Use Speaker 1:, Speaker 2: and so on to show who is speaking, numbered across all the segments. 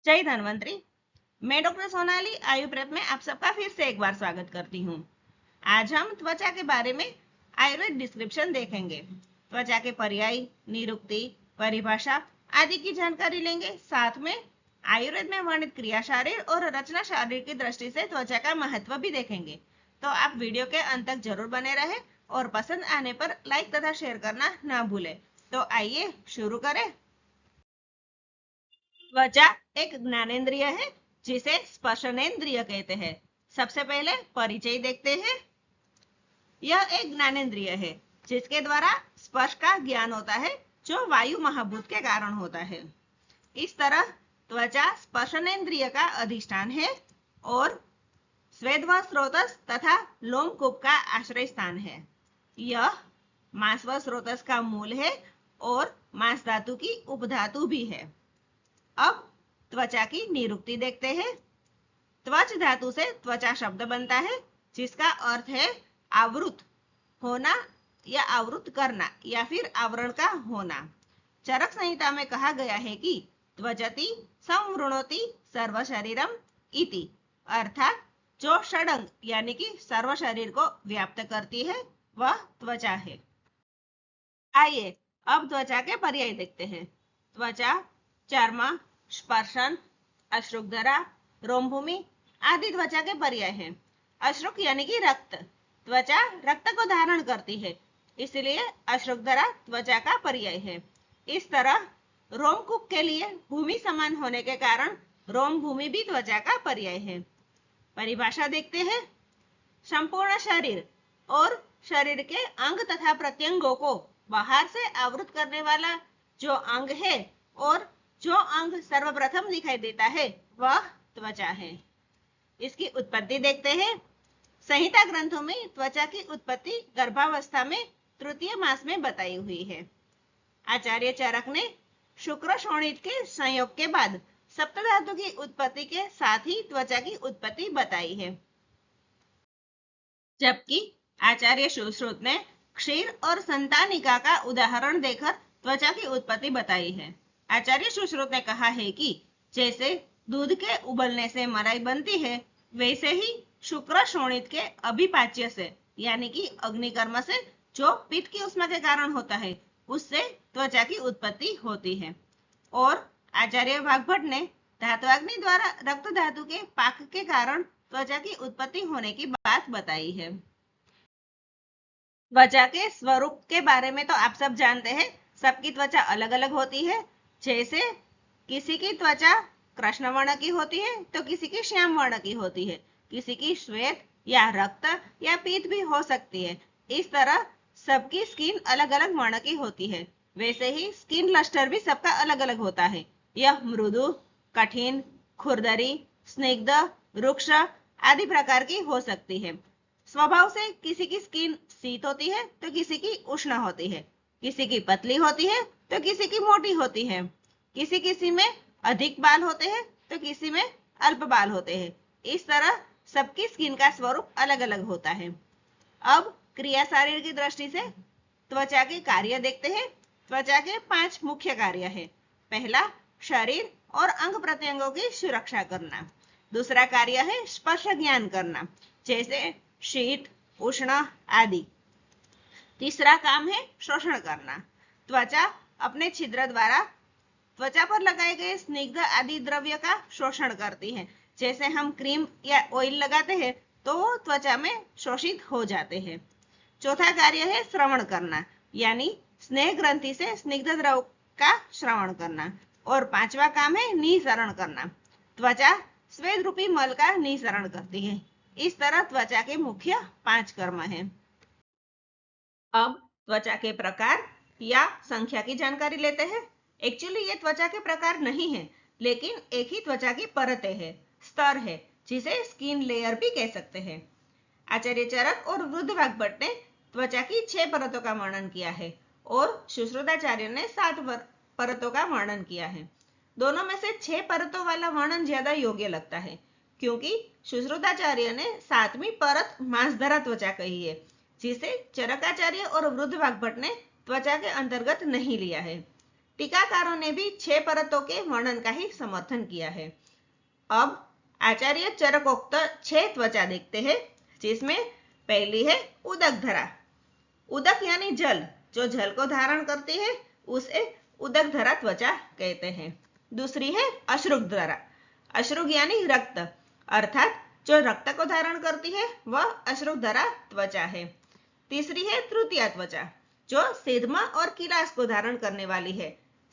Speaker 1: जय धन्वंतरी। मैं डॉक्टर सोनाली आयु प्रेप में आप सबका फिर से एक बार स्वागत करती हूँ। आज हम त्वचा के बारे में आयुर्वेद डिस्क्रिप्शन देखेंगे। त्वचा के पर्याय, निरुक्ति, परिभाषा आदि की जानकारी लेंगे। साथ में आयुर्वेद में वर्णित क्रिया शारीर और रचना शारीर की दृष्टि से त्वचा का महत्व भी देखेंगे। तो आप वीडियो के अंत तक जरूर बने रहे और पसंद आने पर लाइक तथा शेयर करना ना भूले। तो आइए शुरू करें। त्वचा एक ज्ञानेंद्रिय है जिसे स्पर्शनेंद्रिय कहते हैं। सबसे पहले परिचय देखते हैं। यह एक ज्ञानेंद्रिय है जिसके द्वारा स्पर्श का ज्ञान होता है, जो वायु महाभूत के कारण होता है। इस तरह त्वचा स्पर्शनेंद्रिय का अधिष्ठान है और स्वेदव स्रोतस तथा लोमकूप का आश्रय स्थान है। यह मांसव स्रोतस का मूल है और मांस धातु की उपधातु भी है। अब त्वचा की निरुक्ति देखते हैं। त्वच धातु से त्वचा शब्द बनता है, जिसका अर्थ है आवृत होना या आवृत करना या फिर आवरण का होना। चरक संहिता में कहा गया है कि त्वचति संवृणोति सर्व शरीरम इति, अर्थात जो षडंग यानी कि सर्व शरीर को व्याप्त करती है वह त्वचा है। आइए अब त्वचा के पर्याय देखते हैं। त्वचा चर्म, स्पर्शन, अश्रुधरा, रोमभूमि आदि त्वचा के पर्याय हैं। अश्रुक यानी कि रक्त, त्वचा रक्त को धारण करती है, इसलिए अश्रुधरा त्वचा का पर्याय है। इस तरह रोमकूप के लिए भूमि समान होने के कारण रोमभूमि भी त्वचा का पर्याय है। परिभाषा देखते हैं। संपूर्ण शरीर और शरीर के अंग तथा प्रत्यंगों को बाहर से आवृत करने वाला जो अंग है और जो अंग सर्वप्रथम दिखाई देता है वह त्वचा है। इसकी उत्पत्ति देखते हैं। संहिता ग्रंथों में त्वचा की उत्पत्ति गर्भावस्था में तृतीय मास में बताई हुई है। आचार्य चरक ने शुक्र शोणित के संयोग के बाद सप्तधातु की उत्पत्ति के साथ ही त्वचा की उत्पत्ति बताई है, जबकि आचार्य सुश्रुत ने क्षीर और संतानिका का उदाहरण देकर त्वचा की उत्पत्ति बताई है। आचार्य सुश्रुत ने कहा है कि जैसे दूध के उबलने से मलाई बनती है, वैसे ही शुक्र शोणित के अभिपाच्य से यानी कि अग्निकर्म से जो पित्त की उष्मा के कारण होता है, उससे त्वचा की उत्पत्ति होती है। और आचार्य वाग्भट ने धात्वाग्नि द्वारा रक्त धातु के पाक के कारण त्वचा की उत्पत्ति होने की बात बताई है। त्वचा के स्वरूप के बारे में तो आप सब जानते हैं। सबकी त्वचा अलग अलग होती है। जैसे किसी की त्वचा कृष्ण वर्ण की होती है तो किसी की श्याम वर्ण की होती है, किसी की श्वेत या रक्त या पीत भी हो सकती है। इस तरह सबकी स्किन अलग अलग वर्ण की होती है। वैसे ही स्किन लस्टर भी सबका अलग अलग होता है। यह मृदु, कठिन, खुरदरी, स्निग्ध, रुक्ष आदि प्रकार की हो सकती है। स्वभाव से किसी की स्किन शीत होती है तो किसी की उष्ण होती है, किसी की पतली होती है तो किसी की मोटी होती है, किसी किसी में अधिक बाल होते हैं तो किसी में अल्प बाल होते हैं। इस तरह सबकी स्किन का स्वरूप अलग अलग होता है। अब क्रिया शारीर की दृष्टि से त्वचा के कार्य देखते हैं। त्वचा के 5 मुख्य कार्य है। पहला, शरीर और अंग प्रत्यंगों की सुरक्षा करना। दूसरा कार्य है स्पर्श ज्ञान करना, जैसे शीत, उष्ण आदि। तीसरा काम है शोषण करना। त्वचा अपने छिद्र द्वारा त्वचा पर लगाए गए स्निग्ध आदि द्रव्य का शोषण करती है। जैसे हम क्रीम या ऑयल लगाते हैं तो वो त्वचा में शोषित हो जाते हैं। चौथा कार्य है श्रवण करना, यानी स्नेह ग्रंथि से स्निग्ध द्रव का श्रवण करना। और पांचवा काम है निसरण करना। त्वचा स्वेद रूपी मल का निसरण करती है। इस तरह त्वचा के मुख्य 5 कर्म हैं। अब त्वचा के प्रकार या संख्या की जानकारी लेते हैं। एक्चुअली ये त्वचा के प्रकार नहीं है, लेकिन एक ही त्वचा की परतें है, स्तर है, जिसे स्किन लेयर भी कह सकते हैं। आचार्य चरक और वृद्ध वाग्भट ने त्वचा की 6 परतों का वर्णन किया है और सुश्रुताचार्य ने 7 परतों का वर्णन किया है। दोनों में से 6 परतों वाला वर्णन ज्यादा योग्य लगता है, क्योंकि सुश्रुताचार्य ने 7वीं परत मांसधरा त्वचा कही है, जिसे चरकाचार्य और वृद्ध वाग्भट ने त्वचा के अंतर्गत नहीं लिया है। टीकाकारों ने भी 6 परतों के वर्णन का ही समर्थन किया है। अब आचार्य चरकोक्त 6 त्वचा देखते हैं, जिसमें पहली है उदक धरा। उदक यानी जल, जो जल को धारण करती है उसे उदक धरा त्वचा कहते हैं। दूसरी है अश्रुग धरा। अश्रुग यानी रक्त, अर्थात जो रक्त को धारण करती है वह अश्रुग धरा त्वचा है। तीसरी है तृतीया त्वचा, जो सीधमा और किलास को धारण करने वाली है।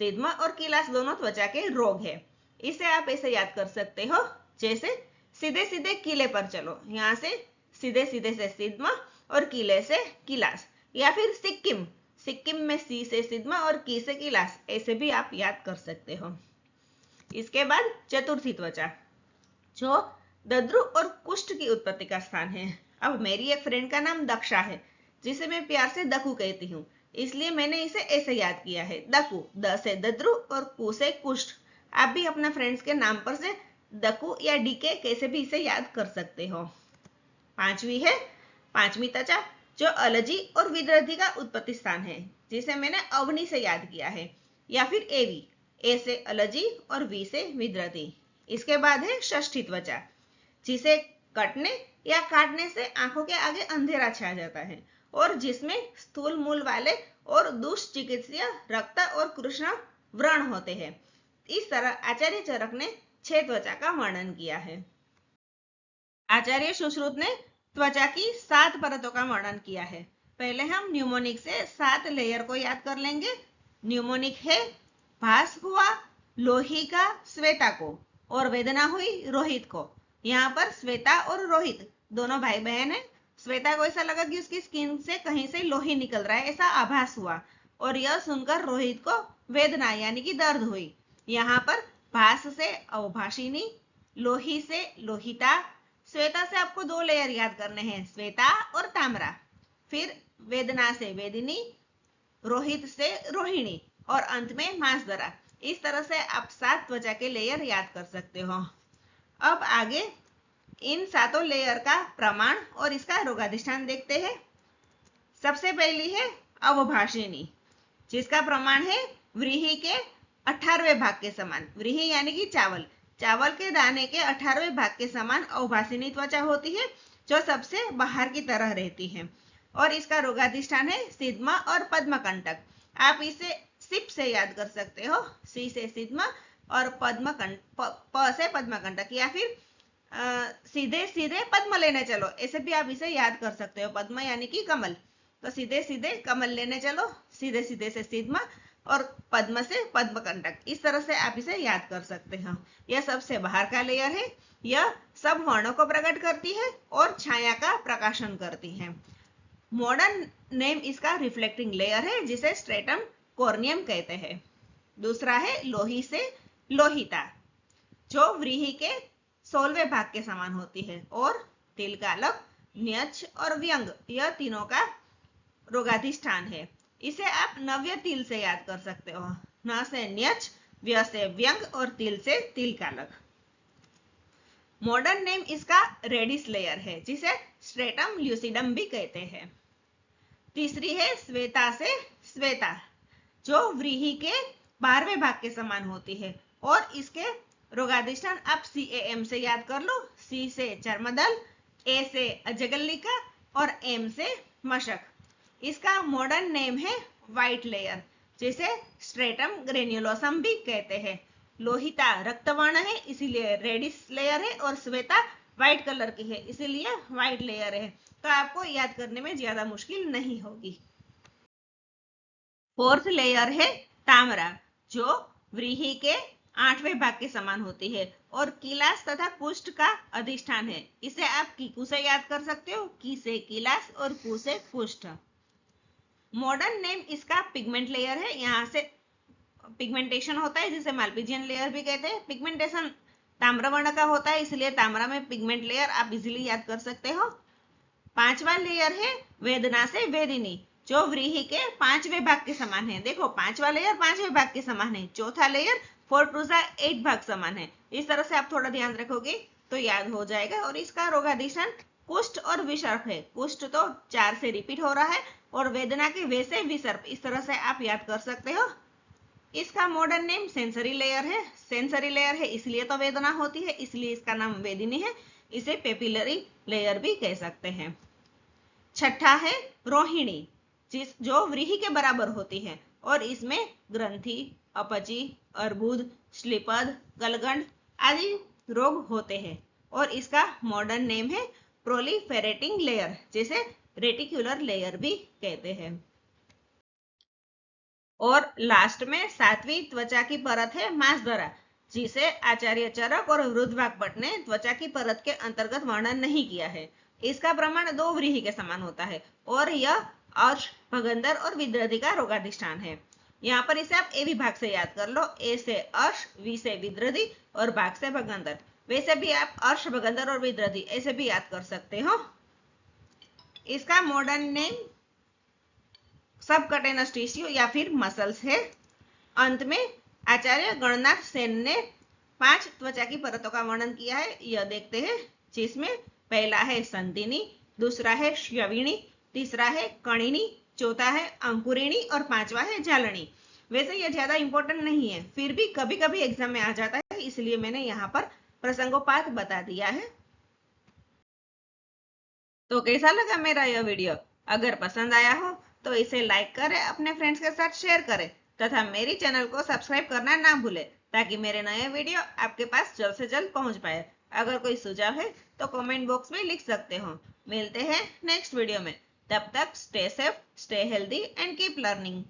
Speaker 1: सीधमा और किलास दोनों त्वचा के रोग है। इसे आप ऐसे याद कर सकते हो, जैसे सीधे सीधे किले पर चलो, यहाँ से सीधे सीधे से सीधमा और किले से किलास, या फिर सिक्किम, सिक्किम में सी से सिद्धमा और की से किलास, ऐसे भी आप याद कर सकते हो। इसके बाद चतुर्थी त्वचा, जो दद्रु और कुष्ठ की उत्पत्ति का स्थान है। अब मेरी एक फ्रेंड का नाम दक्षा है, जिसे मैं प्यार से दकू कहती हूँ, इसलिए मैंने इसे ऐसे याद किया है, दकू, द से दद्रु और कु से कुष्ठ। आप भी अपना फ्रेंड्स के नाम पर से दकू या डीके कैसे भी इसे याद कर सकते हो। पांचवी त्वचा, जो अलजी और विद्रथी का उत्पत्ति स्थान है, जिसे मैंने अवनी से याद किया है, या फिर एवी, ए से अलजी और वी से विद्रथी। इसके बाद है षष्ठी त्वचा, जिसे कटने या काटने से आंखों के आगे अंधेरा छा जाता है और जिसमें स्थूल मूल वाले और दुष्चिकित्सीय रक्त और कृष्ण व्रण होते हैं। इस तरह आचार्य चरक ने 6 त्वचा का वर्णन किया है। आचार्य सुश्रुत ने त्वचा की 7 परतों का वर्णन किया है। पहले हम न्यूमोनिक से 7 लेयर को याद कर लेंगे। न्यूमोनिक है भास हुआ लोही का श्वेता को, और वेदना हुई रोहित को। यहाँ पर श्वेता और रोहित दोनों भाई बहन है। श्वेता को ऐसा लगा कि उसकी स्किन से कहीं से लोही निकल रहा है, ऐसा आभास हुआ, और यह सुनकर रोहित को वेदना यानी कि दर्द हुई। यहाँ पर भास से अवभाषिनी, लोही से लोहिता, श्वेता से आपको 2 लेयर याद करने हैं, श्वेता और ताम्रा। फिर वेदना से वेदिनी, रोहित से रोहिणी, और अंत में मांसधरा। इस तरह से आप 7 त्वचा के लेयर याद कर सकते हो। अब आगे इन 7 लेयर का प्रमाण और इसका रोगाधिष्ठान देखते हैं। सबसे पहली है अवभाषिनी, जिसका प्रमाण है व्रीहि के 18वें भाग के समान। व्रीहि यानी कि चावल, चावल के दाने के 18वें भाग के समान अवभाषिनी त्वचा होती है, जो सबसे बाहर की तरह रहती है, और इसका रोगाधिष्ठान है सिद्धमा और पद्मकंटक। आप इसे सिप से याद कर सकते हो, सी से सिद्धमा और प से पद्मकंटक, या फिर सीधे सीधे पद्म लेने चलो, ऐसे भी आप इसे याद कर सकते हो। पद्म यानी कि कमल, तो सीधे सीधे कमल लेने चलो, सीधे सीधे से सिद्धमा और पद्म से पद्मकंटक। इस तरह से आप इसे याद कर सकते हो। यह सबसे बाहर का लेयर है। यह सब वर्णों को प्रकट करती है और छाया का प्रकाशन करती है। मॉडर्न नेम इसका रिफ्लेक्टिंग लेयर है, जिसे स्ट्रेटम कॉर्नियम कहते हैं। दूसरा है लोही से लोहिता, जो व्रीहि के 16वें भाग के समान होती है, और तिलकालक, न्यछ और व्यंग, यह तीनों का रोगाधिष्ठान है। इसे आप नव्य तिल से याद कर सकते हो, न से न्यछ, व्य से व्यंग और तिल से तिलकालक। मॉडर्न नेम इसका रेडिस लेयर है, जिसे स्ट्रेटम ल्यूसिडम भी कहते हैं। तीसरी है श्वेता से श्वेता, जो व्रीहि के 12वें भाग के समान होती है, और इसके रोगाधिष्ठान आप CAM से याद कर लो। C से चर्मदल, A से अजगल्लिका और M से मशक। इसका मॉडर्न नेम है व्हाइट लेयर, जिसे स्ट्रेटम ग्रेन्युलोसम भी कहते हैं। लोहिता रक्तवर्ण है, इसीलिए रेडिस लेयर है, और श्वेता व्हाइट कलर की है, इसीलिए व्हाइट लेयर है। तो आपको याद करने में ज्यादा मुश्किल नहीं होगी। 4th लेयर है ताम्रा, जो व्रीहि के 8वें भाग के समान होती है और किलास तथा कुष्ठ का अधिष्ठान है। इसे आप कीकू से याद कर सकते हो, की से किलास और कु से कुष्ठ। मॉडर्न नेम इसका पिगमेंट लेयर है। यहाँ से पिगमेंटेशन होता है, जिसे मालपीजियन लेयर भी कहते हैं। पिगमेंटेशन ताम्रवर्ण का होता है, इसलिए ताम्रा में पिगमेंट लेयर आप इजिली याद कर सकते हो। 5वां लेयर है वेदना से वेदिनी, जो व्रीहि के 5वें भाग के समान है। देखो 5वां लेयर 5वें भाग के समान है। चौथा लेयर 4 to 8 भाग समान है। इस तरह से आप थोड़ा ध्यान रखोगे तो याद हो जाएगा। और इसका रोगाधिष्ठान कुष्ठ और विसर्प है। कुष्ठ तो 4 से रिपीट हो रहा है, और वेदना के वे से विसर्प, इस तरह से आप याद कर सकते हो। इसका मॉडर्न नेम सेंसरी लेयर है। सेंसरी लेयर है इसलिए तो वेदना होती है, इसलिए इसका नाम वेदिनी है। इसे पेपिलरी लेयर भी कह सकते हैं। छठा है रोहिणी, जो व्रीहि के बराबर होती है और इसमें ग्रंथि, अपची, अर्बुद, श्लीपद, गलगंड आदि रोग होते हैं और इसका मॉडर्न नेम है प्रोलिफेरेटिंग लेयर, जिसे रेटिकुलर लेयर भी कहते हैं। और लास्ट में सातवीं त्वचा की परत है मांसधरा, जिसे आचार्य चरक और रुद्रवाक भट्ट ने त्वचा की परत के अंतर्गत वर्णन नहीं किया है। इसका प्रमाण 2 व्रीहि के समान होता है और यह अर्श, भगंदर और विद्रधि का रोगाधिष्ठान है। यहाँ पर इसे आप ए विभाग से याद कर लो, ए से अर्श, वी से विद्रधि और भाग से भगंदर। वैसे भी आप अर्श, भगंदर और विद्रधि ऐसे भी याद कर सकते हो। इसका मॉडर्न नेम सबकटेनस टिश्यू या फिर मसल्स है। अंत में आचार्य गणनाथ सेन ने 5 त्वचा की परतों का वर्णन किया है, यह देखते हैं, जिसमें पहला है संधिनी, दूसरा है श्यविणी, तीसरा है कणिनी, चौथा है अंकुरिणी और 5वां है जालनी। वैसे यह ज्यादा इंपॉर्टेंट नहीं है, फिर भी कभी कभी एग्जाम में आ जाता है, इसलिए मैंने यहाँ पर प्रसंगोपात बता दिया है। तो कैसा लगा मेरा यह वीडियो? अगर पसंद आया हो तो इसे लाइक करें, अपने फ्रेंड्स के साथ शेयर करें तथा मेरी चैनल को सब्सक्राइब करना ना भूलें, ताकि मेरे नए वीडियो आपके पास जल्द से जल्द पहुंच पाए। अगर कोई सुझाव है तो कमेंट बॉक्स में लिख सकते हो। मिलते हैं नेक्स्ट वीडियो में, तब तक stay safe, stay healthy and keep learning.